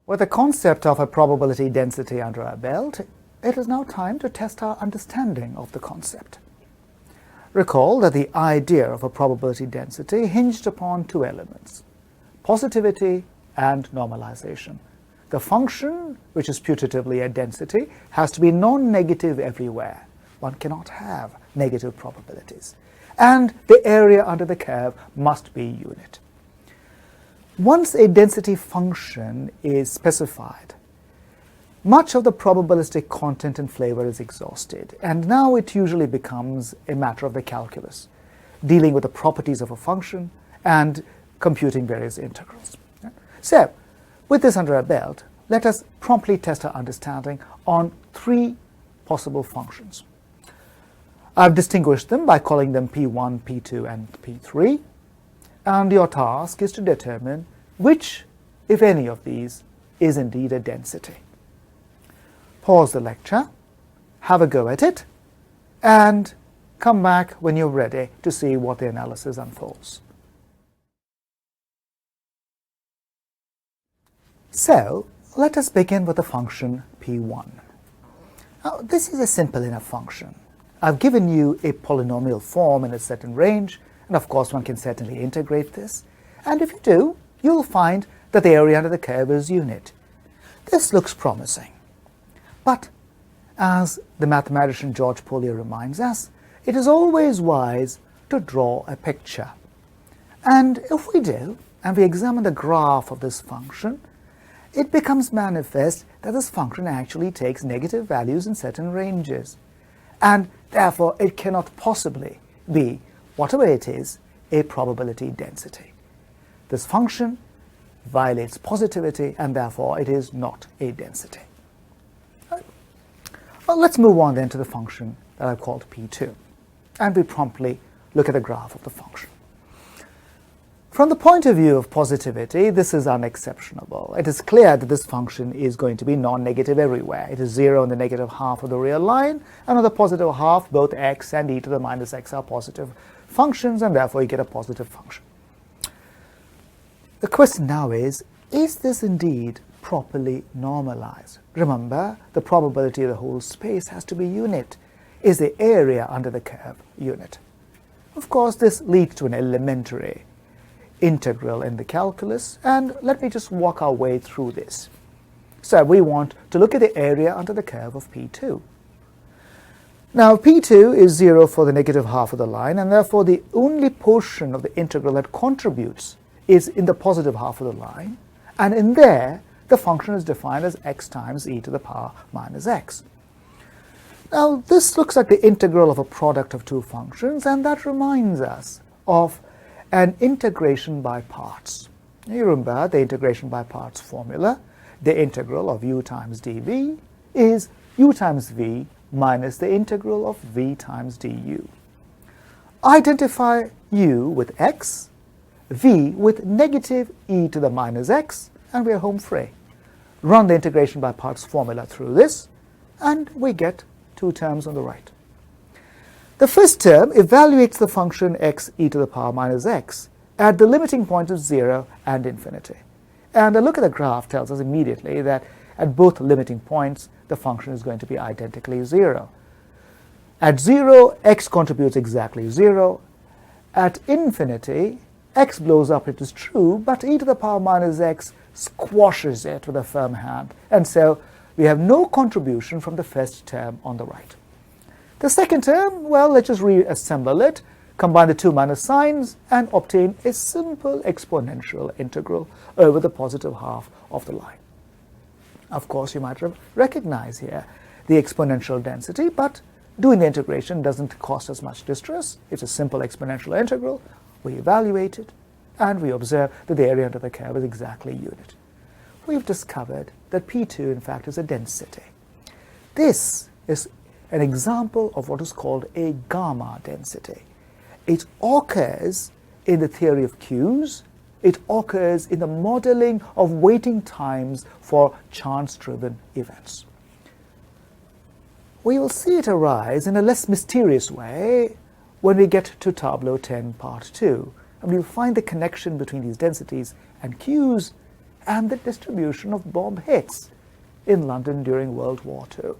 With the concept of a probability density under our belt, it is now time to test our understanding of the concept. Recall that the idea of a probability density hinged upon two elements: positivity and normalization. The function, which is putatively a density, has to be non-negative everywhere. One cannot have negative probabilities. And the area under the curve must be unit. Once a density function is specified, much of the probabilistic content and flavor is exhausted, and now it usually becomes a matter of the calculus, dealing with the properties of a function and computing various integrals. So, with this under our belt, let us promptly test our understanding on three possible functions. I've distinguished them by calling them P1, P2, and P3, and your task is to determine which, if any of these, is indeed a density. Pause the lecture, have a go at it, and come back when you're ready to see what the analysis unfolds. So, let us begin with the function P1. Now, this is a simple enough function. I've given you a polynomial form in a certain range, and of course one can certainly integrate this. And if you do, you'll find that the area under the curve is unit. This looks promising. But, as the mathematician George Polya reminds us, it is always wise to draw a picture. And if we do, and we examine the graph of this function, it becomes manifest that this function actually takes negative values in certain ranges. And therefore, it cannot possibly be, whatever it is, a probability density. This function violates positivity, and therefore it is not a density. Well, let's move on then to the function that I've called P2, and we promptly look at the graph of the function. From the point of view of positivity, this is unexceptionable. It is clear that this function is going to be non-negative everywhere. It is 0 in the negative half of the real line, and on the positive half, both x and e to the minus x are positive functions, and therefore you get a positive function. The question now is this indeed properly normalized? Remember, the probability of the whole space has to be unit. Is the area under the curve unit? Of course, this leads to an elementary integral in the calculus, and let me just walk our way through this. So we want to look at the area under the curve of P2. Now P2 is 0 for the negative half of the line, and therefore the only portion of the integral that contributes is in the positive half of the line, and in there the function is defined as x times e to the power minus x. Now this looks like the integral of a product of two functions, and that reminds us of an integration by parts. You remember the integration by parts formula. The integral of u times dv is u times v minus the integral of v times du. Identify u with x, v with negative e to the minus x, and we are home free. Run the integration by parts formula through this, and we get two terms on the right. The first term evaluates the function x e to the power minus x at the limiting point of 0 and infinity. And a look at the graph tells us immediately that at both limiting points, the function is going to be identically 0. At 0, x contributes exactly 0. At infinity, x blows up, it is true, but e to the power minus x squashes it with a firm hand. And so we have no contribution from the first term on the right. The second term, well, let's just reassemble it, combine the two minus signs, and obtain a simple exponential integral over the positive half of the line. Of course, you might recognize here the exponential density, but doing the integration doesn't cost us much distress. It's a simple exponential integral. We evaluate it, and we observe that the area under the curve is exactly unit. We've discovered that P2, in fact, is a density. This is an example of what is called a gamma density. It occurs in the theory of Q's. It occurs in the modeling of waiting times for chance-driven events. We will see it arise in a less mysterious way when we get to Tableau 10, Part 2, and we'll find the connection between these densities and Q's and the distribution of bomb hits in London during World War II.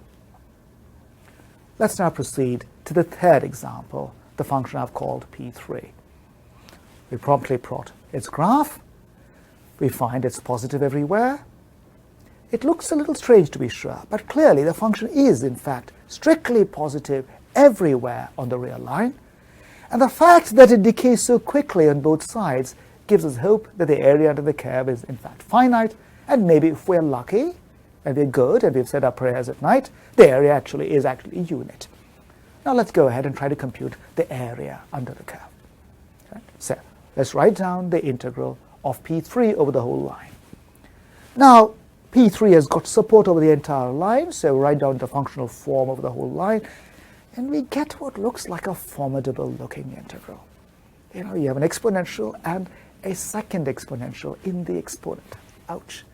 Let's now proceed to the third example, the function I've called P3. We promptly plot its graph. We find it's positive everywhere. It looks a little strange, to be sure, but clearly the function is, in fact, strictly positive everywhere on the real line. And the fact that it decays so quickly on both sides gives us hope that the area under the curve is, in fact, finite, and maybe if we're lucky, and we're good, and we've said our prayers at night, the area actually is a unit. Now let's go ahead and try to compute the area under the curve. Right? So let's write down the integral of P3 over the whole line. Now, P3 has got support over the entire line, so write down the functional form over the whole line, and we get what looks like a formidable looking integral. You have an exponential and a second exponential in the exponent. Ouch.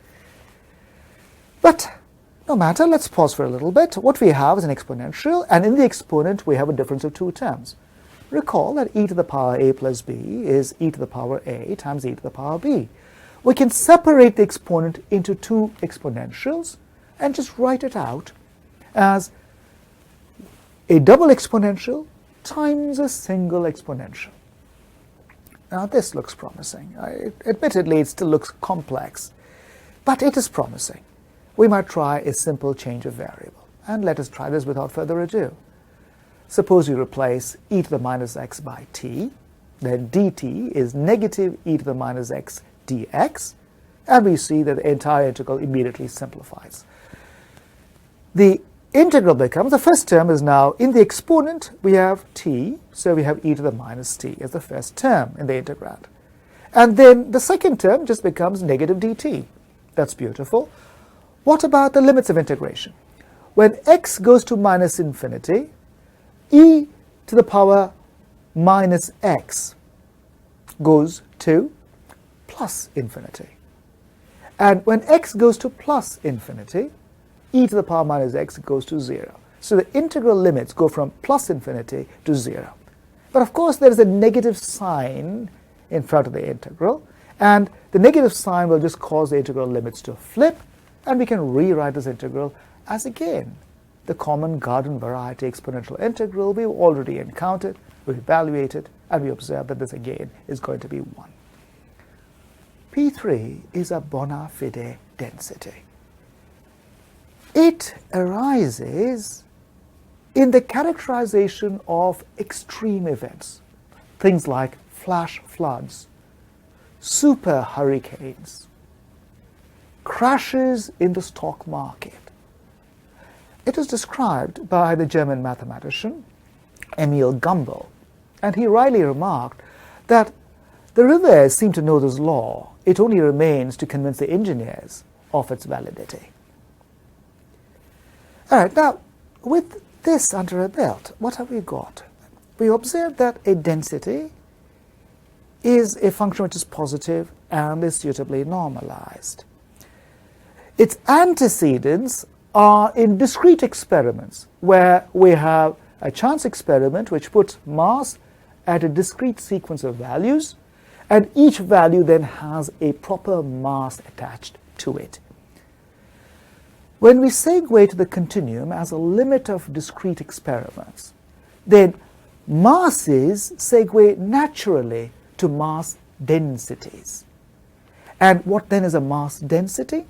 But no matter, let's pause for a little bit. What we have is an exponential, and in the exponent we have a difference of two terms. Recall that e to the power a plus b is e to the power a times e to the power b. We can separate the exponent into two exponentials and just write it out as a double exponential times a single exponential. Now this looks promising. Admittedly, it still looks complex, but it is promising. We might try a simple change of variable, and let us try this without further ado. Suppose you replace e to the minus x by t, then dt is negative e to the minus x dx, and we see that the entire integral immediately simplifies. The integral becomes, the first term is now in the exponent, we have t, so we have e to the minus t as the first term in the integrand. And then the second term just becomes negative dt. That's beautiful. What about the limits of integration? When x goes to minus infinity, e to the power minus x goes to plus infinity. And when x goes to plus infinity, e to the power minus x goes to 0. So the integral limits go from plus infinity to 0. But of course there is a negative sign in front of the integral, and the negative sign will just cause the integral limits to flip, and we can rewrite this integral as, again, the common garden variety exponential integral we've already encountered, we evaluated, and we observe that this again is going to be 1. P3 is a bona fide density. It arises in the characterization of extreme events, things like flash floods, super hurricanes, crashes in the stock market. It was described by the German mathematician Emil Gumbel, and he rightly remarked that the rivers seem to know this law. It only remains to convince the engineers of its validity. All right, now, with this under our belt, what have we got? We observe that a density is a function which is positive and is suitably normalized. Its antecedents are in discrete experiments where we have a chance experiment which puts mass at a discrete sequence of values, and each value then has a proper mass attached to it. When we segue to the continuum as a limit of discrete experiments, then masses segue naturally to mass densities. And what then is a mass density?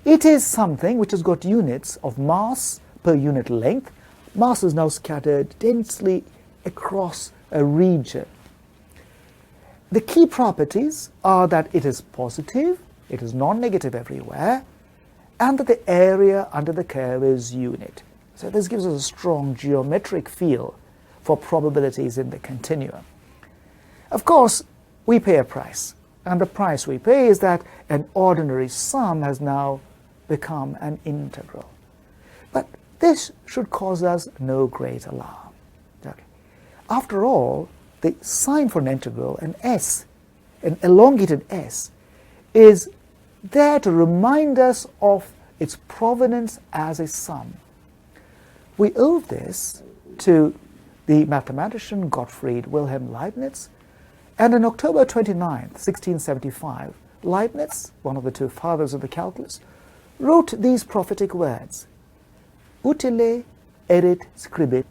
It is something which has got units of mass per unit length. Mass is now scattered densely across a region. The key properties are that it is positive, it is non-negative everywhere, and that the area under the curve is unit. So this gives us a strong geometric feel for probabilities in the continuum. Of course, we pay a price, and the price we pay is that an ordinary sum has now become an integral. But this should cause us no great alarm. Okay. After all, the sign for an integral, an s, an elongated s, is there to remind us of its provenance as a sum. We owe this to the mathematician Gottfried Wilhelm Leibniz, and on October 29, 1675, Leibniz, one of the two fathers of the calculus, wrote these prophetic words: utile erit scribit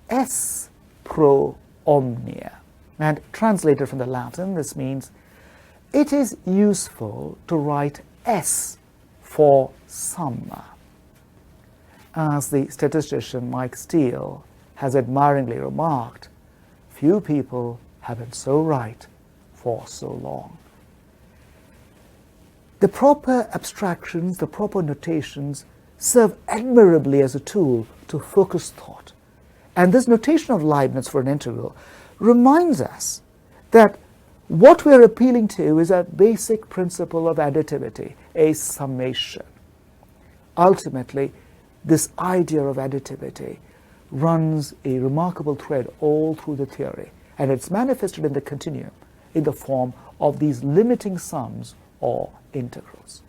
S pro omnia. And translated from the Latin, this means it is useful to write S for some. As the statistician Mike Steele has admiringly remarked, few people have been so right for so long. The proper abstractions, the proper notations serve admirably as a tool to focus thought. And this notation of Leibniz for an integral reminds us that what we're appealing to is a basic principle of additivity, a summation. Ultimately, this idea of additivity runs a remarkable thread all through the theory, and it's manifested in the continuum in the form of these limiting sums or integrals.